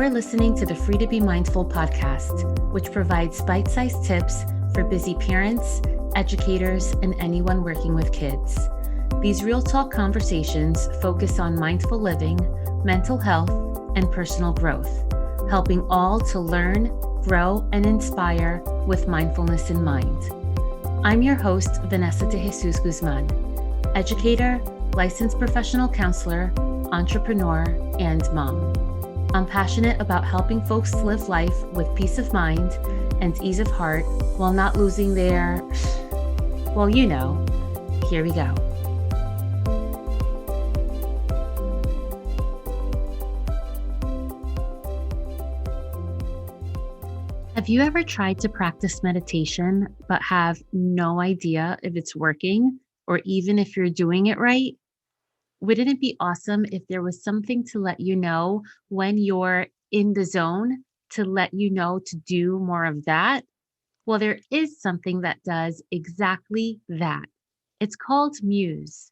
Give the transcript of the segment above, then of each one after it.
You're listening to the Free to Be Mindful podcast, which provides bite-sized tips for busy parents, educators, and anyone working with kids. These real talk conversations focus on mindful living, mental health, and personal growth, helping all to learn, grow, and inspire with mindfulness in mind. I'm your host, Vanessa de Jesus Guzman, educator, licensed professional counselor, entrepreneur, and mom. I'm passionate about helping folks live life with peace of mind and ease of heart while not losing their, well, you know, here we go. Have you ever tried to practice meditation but have no idea if it's working or even if you're doing it right? Wouldn't it be awesome if there was something to let you know when you're in the zone, to let you know to do more of that? Well, there is something that does exactly that. It's called MUSE.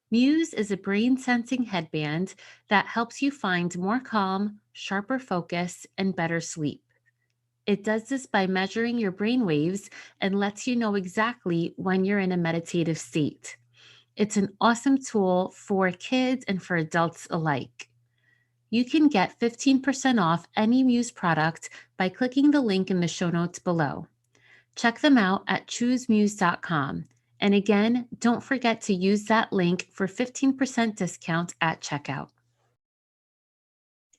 MUSE is a brain sensing headband that helps you find more calm, sharper focus, and better sleep. It does this by measuring your brain waves and lets you know exactly when you're in a meditative state. It's an awesome tool for kids and for adults alike. You can get 15% off any MUSE product by clicking the link in the show notes below. Check them out at choosemuse.com. And again, don't forget to use that link for 15% discount at checkout.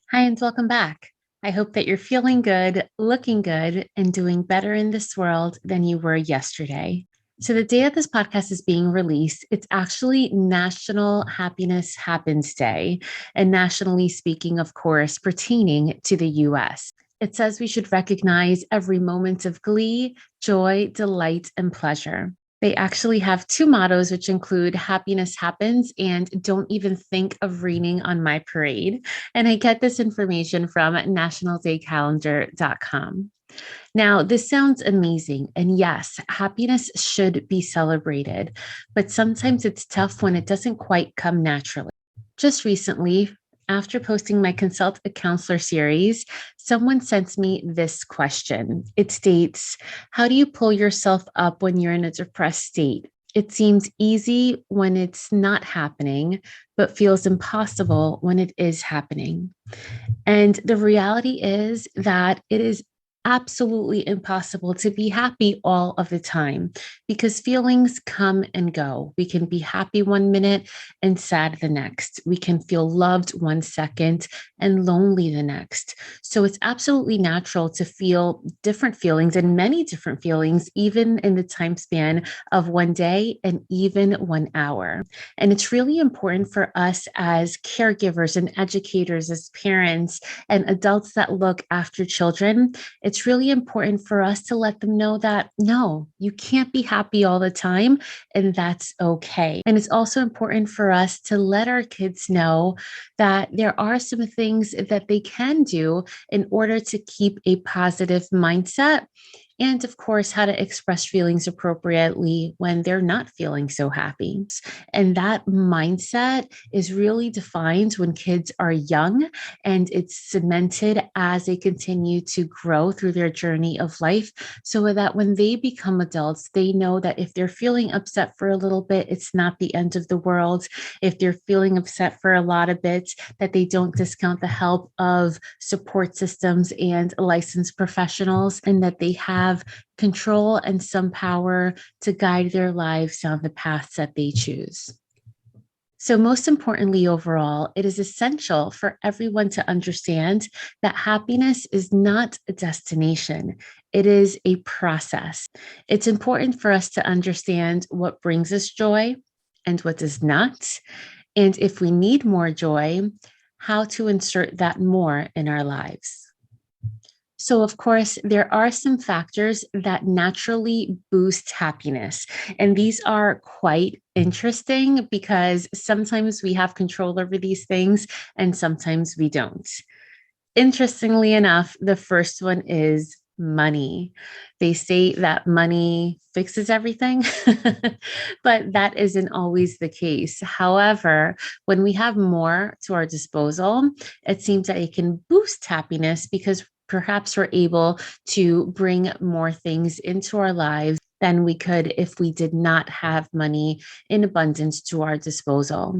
Hi, and welcome back. I hope that you're feeling good, looking good, and doing better in this world than you were yesterday. So the day that this podcast is being released, it's actually National Happiness Happens Day, and nationally speaking, of course, pertaining to the US. It says we should recognize every moment of glee, joy, delight, and pleasure. They actually have two mottos, which include happiness happens and don't even think of raining on my parade. And I get this information from nationaldaycalendar.com. Now, this sounds amazing. And yes, happiness should be celebrated, but sometimes it's tough when it doesn't quite come naturally. Just recently, after posting my Consult a Counselor series, someone sent me this question. It states, how do you pull yourself up when you're in a depressed state? It seems easy when it's not happening, but feels impossible when it is happening. And the reality is that it is absolutely impossible to be happy all of the time because feelings come and go. We can be happy one minute and sad the next. We can feel loved one second and lonely the next. So it's absolutely natural to feel different feelings and many different feelings, even in the time span of one day and even 1 hour. And it's really important for us as caregivers and educators, as parents and adults that look after children. It's really important for us to let them know that, no, you can't be happy all the time, and that's okay. And it's also important for us to let our kids know that there are some things that they can do in order to keep a positive mindset. And of course, how to express feelings appropriately when they're not feeling so happy. And that mindset is really defined when kids are young, and it's cemented as they continue to grow through their journey of life, so that when they become adults, they know that if they're feeling upset for a little bit, it's not the end of the world. If they're feeling upset for a lot of bits, that they don't discount the help of support systems and licensed professionals, and that they have control and some power to guide their lives down the paths that they choose. So most importantly, overall, it is essential for everyone to understand that happiness is not a destination. It is a process. It's important for us to understand what brings us joy and what does not. And if we need more joy, how to insert that more in our lives. So, of course, there are some factors that naturally boost happiness. And these are quite interesting because sometimes we have control over these things and sometimes we don't. Interestingly enough, the first one is money. They say that money fixes everything, but that isn't always the case. However, when we have more to our disposal, it seems that it can boost happiness because perhaps we're able to bring more things into our lives than we could if we did not have money in abundance to our disposal.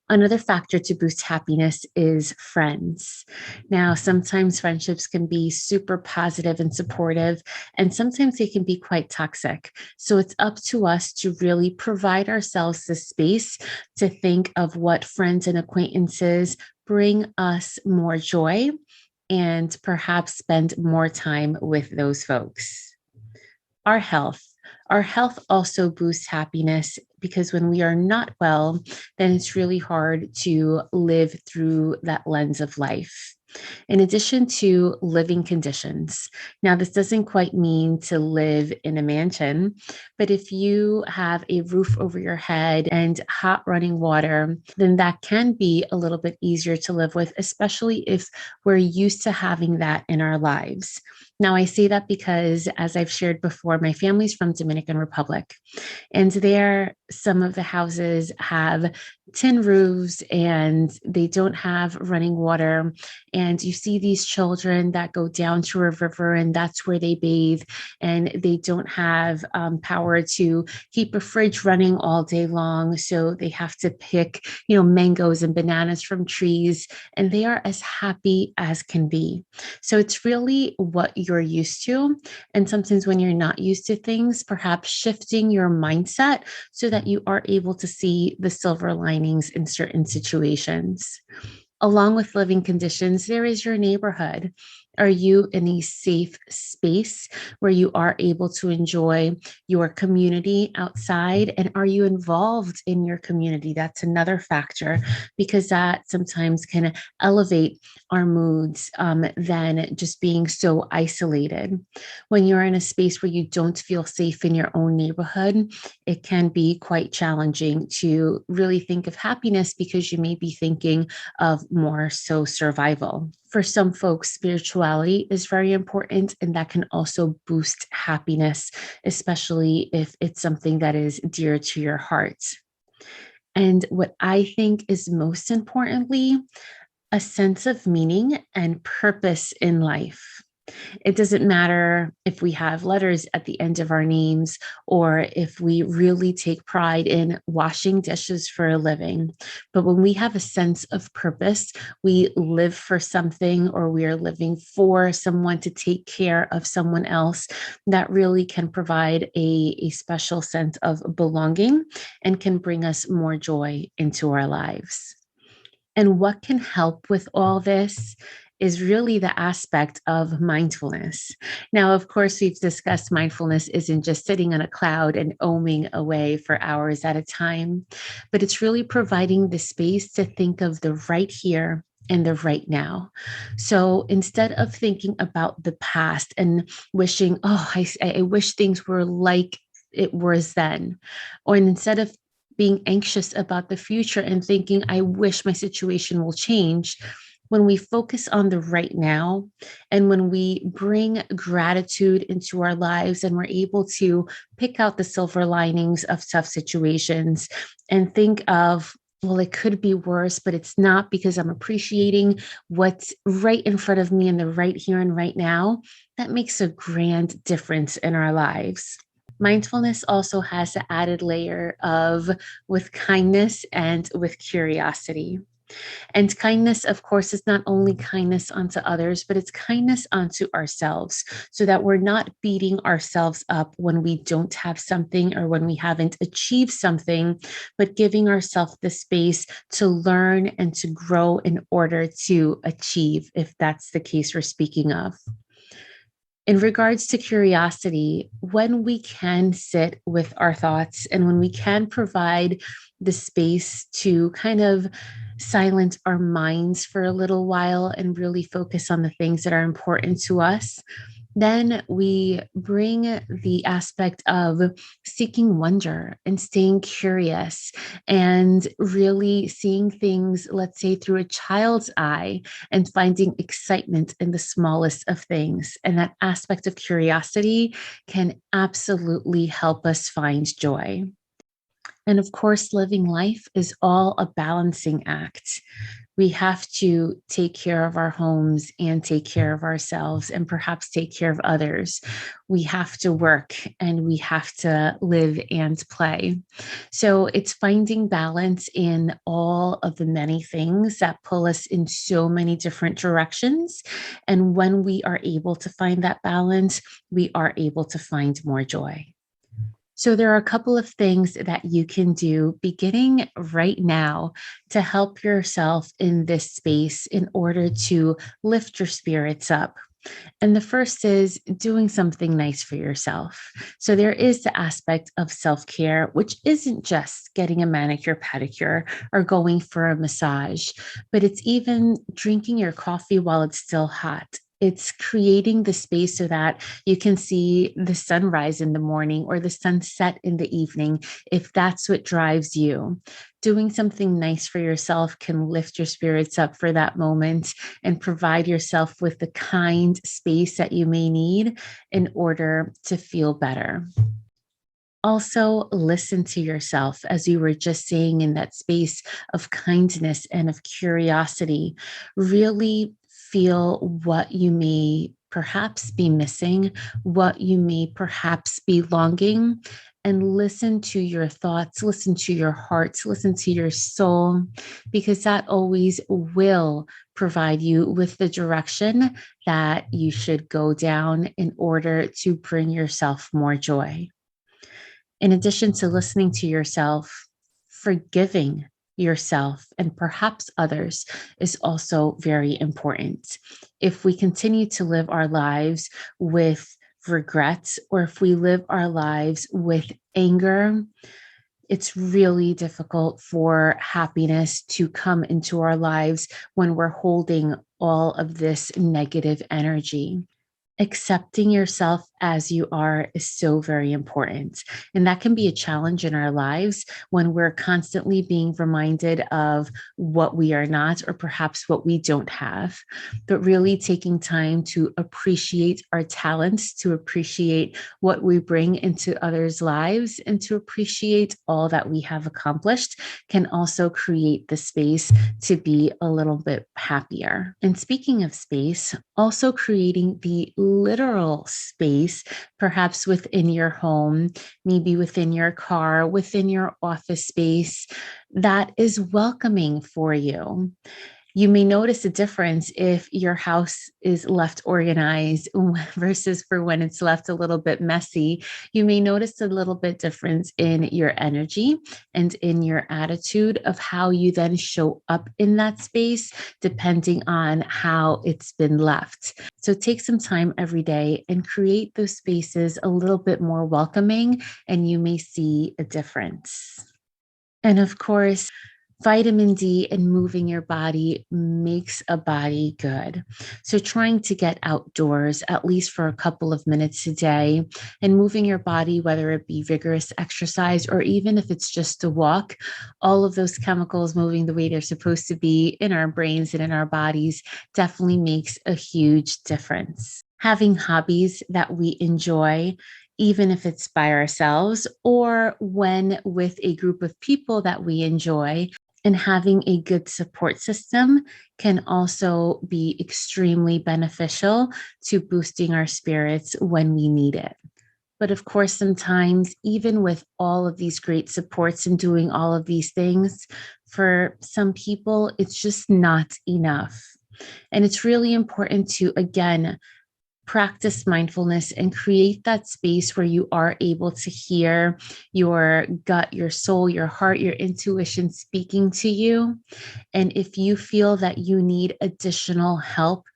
Another factor to boost happiness is friends. Now, sometimes friendships can be super positive and supportive, and sometimes they can be quite toxic. So it's up to us to really provide ourselves the space to think of what friends and acquaintances bring us more joy and perhaps spend more time with those folks. Our health. Our health also boosts happiness because when we are not well, then it's really hard to live through that lens of life. In addition to living conditions. Now, this doesn't quite mean to live in a mansion, but if you have a roof over your head and hot running water, then that can be a little bit easier to live with, especially if we're used to having that in our lives. Now, I say that because, as I've shared before, my family's from Dominican Republic, and there, some of the houses have tin roofs and they don't have running water. And you see these children that go down to a river and that's where they bathe. And they don't have power to keep a fridge running all day long. So they have to pick, mangoes and bananas from trees. And they are as happy as can be. So it's really what you're used to. And sometimes when you're not used to things, perhaps shifting your mindset so that you are able to see the silver linings in certain situations. Along with living conditions, there is your neighborhood. Are you in a safe space where you are able to enjoy your community outside? And are you involved in your community? That's another factor because that sometimes can elevate our moods than just being so isolated. When you're in a space where you don't feel safe in your own neighborhood, it can be quite challenging to really think of happiness because you may be thinking of more so survival. For some folks, spirituality is very important, and that can also boost happiness, especially if it's something that is dear to your heart. And what I think is most importantly, a sense of meaning and purpose in life. It doesn't matter if we have letters at the end of our names or if we really take pride in washing dishes for a living. But when we have a sense of purpose, we live for something or we are living for someone to take care of someone else, that really can provide a special sense of belonging and can bring us more joy into our lives. And what can help with all this is really the aspect of mindfulness. Now, of course, we've discussed mindfulness isn't just sitting on a cloud and oming away for hours at a time, but it's really providing the space to think of the right here and the right now. So instead of thinking about the past and wishing, I wish things were like it was then, or instead of being anxious about the future and thinking, I wish my situation will change. When we focus on the right now and when we bring gratitude into our lives and we're able to pick out the silver linings of tough situations and think of, well, it could be worse, but it's not because I'm appreciating what's right in front of me in the right here and right now, that makes a grand difference in our lives. Mindfulness also has the added layer of with kindness and with curiosity. And kindness, of course, is not only kindness unto others, but it's kindness unto ourselves so that we're not beating ourselves up when we don't have something or when we haven't achieved something, but giving ourselves the space to learn and to grow in order to achieve, if that's the case we're speaking of. In regards to curiosity, when we can sit with our thoughts and when we can provide the space to kind of silence our minds for a little while and really focus on the things that are important to us, Then we bring the aspect of seeking wonder and staying curious and really seeing things, let's say, through a child's eye and finding excitement in the smallest of things. And that aspect of curiosity can absolutely help us find joy. And of course, living life is all a balancing act. We have to take care of our homes and take care of ourselves and perhaps take care of others. We have to work and we have to live and play. So it's finding balance in all of the many things that pull us in so many different directions. And when we are able to find that balance, we are able to find more joy. So, there are a couple of things that you can do beginning right now to help yourself in this space in order to lift your spirits up. And the first is doing something nice for yourself. So, there is the aspect of self care, which isn't just getting a manicure, pedicure, or going for a massage, but it's even drinking your coffee while it's still hot. It's creating the space so that you can see the sunrise in the morning or the sunset in the evening, if that's what drives you. Doing something nice for yourself can lift your spirits up for that moment and provide yourself with the kind space that you may need in order to feel better. Also, listen to yourself, as you were just saying, in that space of kindness and of curiosity. Really feel what you may perhaps be missing, what you may perhaps be longing, and listen to your thoughts, listen to your heart, listen to your soul, because that always will provide you with the direction that you should go down in order to bring yourself more joy. In addition to listening to yourself, forgiving yourself and perhaps others is also very important. If we continue to live our lives with regrets, or if we live our lives with anger, it's really difficult for happiness to come into our lives when we're holding all of this negative energy. Accepting yourself as you are is so very important. And that can be a challenge in our lives when we're constantly being reminded of what we are not, or perhaps what we don't have. But really taking time to appreciate our talents, to appreciate what we bring into others' lives, and to appreciate all that we have accomplished can also create the space to be a little bit happier. And speaking of space, also creating the literal space, perhaps within your home, maybe within your car, within your office space, that is welcoming for you. You may notice a difference if your house is left organized versus for when it's left a little bit messy. You may notice a little bit difference in your energy and in your attitude of how you then show up in that space, depending on how it's been left. So take some time every day and create those spaces a little bit more welcoming, and you may see a difference. And of course, vitamin D and moving your body makes a body good. So, trying to get outdoors at least for a couple of minutes a day and moving your body, whether it be vigorous exercise or even if it's just a walk, all of those chemicals moving the way they're supposed to be in our brains and in our bodies definitely makes a huge difference. Having hobbies that we enjoy, even if it's by ourselves or when with a group of people that we enjoy, and having a good support system can also be extremely beneficial to boosting our spirits when we need it. But of course, sometimes, even with all of these great supports and doing all of these things, for some people, it's just not enough. And it's really important to, again, practice mindfulness and create that space where you are able to hear your gut, your soul, your heart, your intuition speaking to you. And if you feel that you need additional help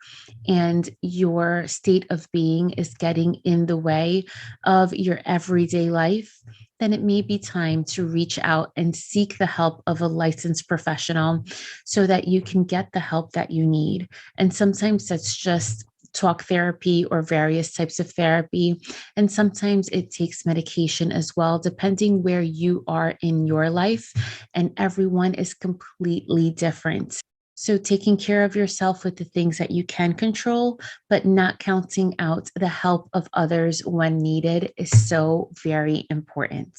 and your state of being is getting in the way of your everyday life, then it may be time to reach out and seek the help of a licensed professional so that you can get the help that you need. And sometimes that's just talk therapy or various types of therapy. And sometimes it takes medication as well, depending where you are in your life. And everyone is completely different. So taking care of yourself with the things that you can control, but not counting out the help of others when needed is so very important.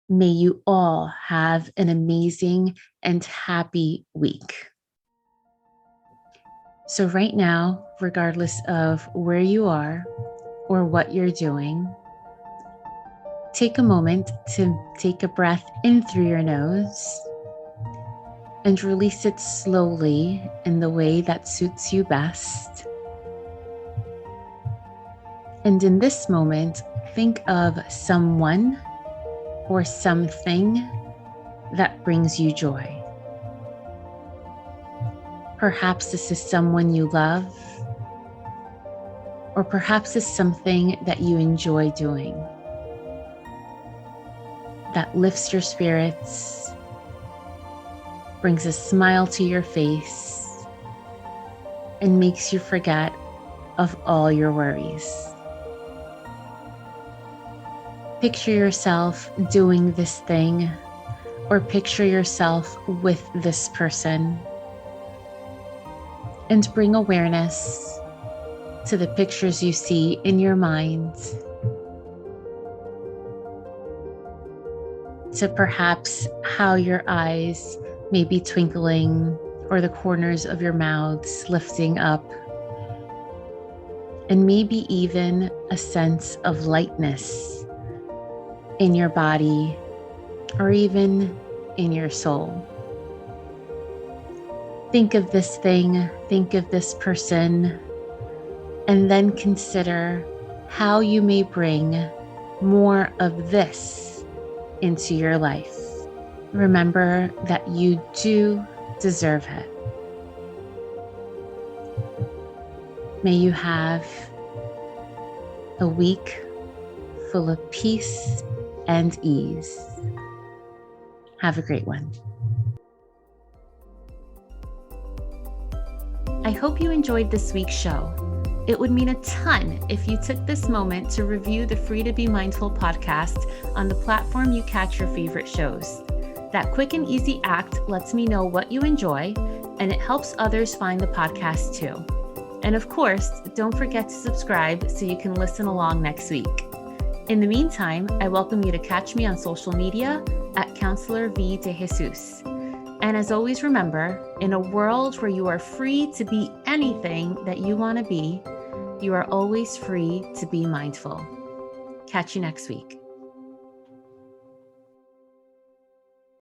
May you all have an amazing and happy week. So right now, regardless of where you are or what you're doing, take a moment to take a breath in through your nose and release it slowly in the way that suits you best. And in this moment, think of someone or something that brings you joy. Perhaps this is someone you love, or perhaps it's something that you enjoy doing that lifts your spirits, brings a smile to your face, and makes you forget of all your worries. Picture yourself doing this thing, or picture yourself with this person, and bring awareness to the pictures you see in your mind, to perhaps how your eyes may be twinkling or the corners of your mouths lifting up, and maybe even a sense of lightness in your body or even in your soul. Think of this thing, think of this person, and then consider how you may bring more of this into your life. Remember that you do deserve it. May you have a week full of peace and ease. Have a great one. I hope you enjoyed this week's show. It would mean a ton if you took this moment to review the Free to Be Mindful podcast on the platform you catch your favorite shows. That quick and easy act lets me know what you enjoy, and it helps others find the podcast too. And of course, don't forget to subscribe so you can listen along next week. In the meantime, I welcome you to catch me on social media at Counselor V de Jesus. And as always, remember, in a world where you are free to be anything that you want to be, you are always free to be mindful. Catch you next week.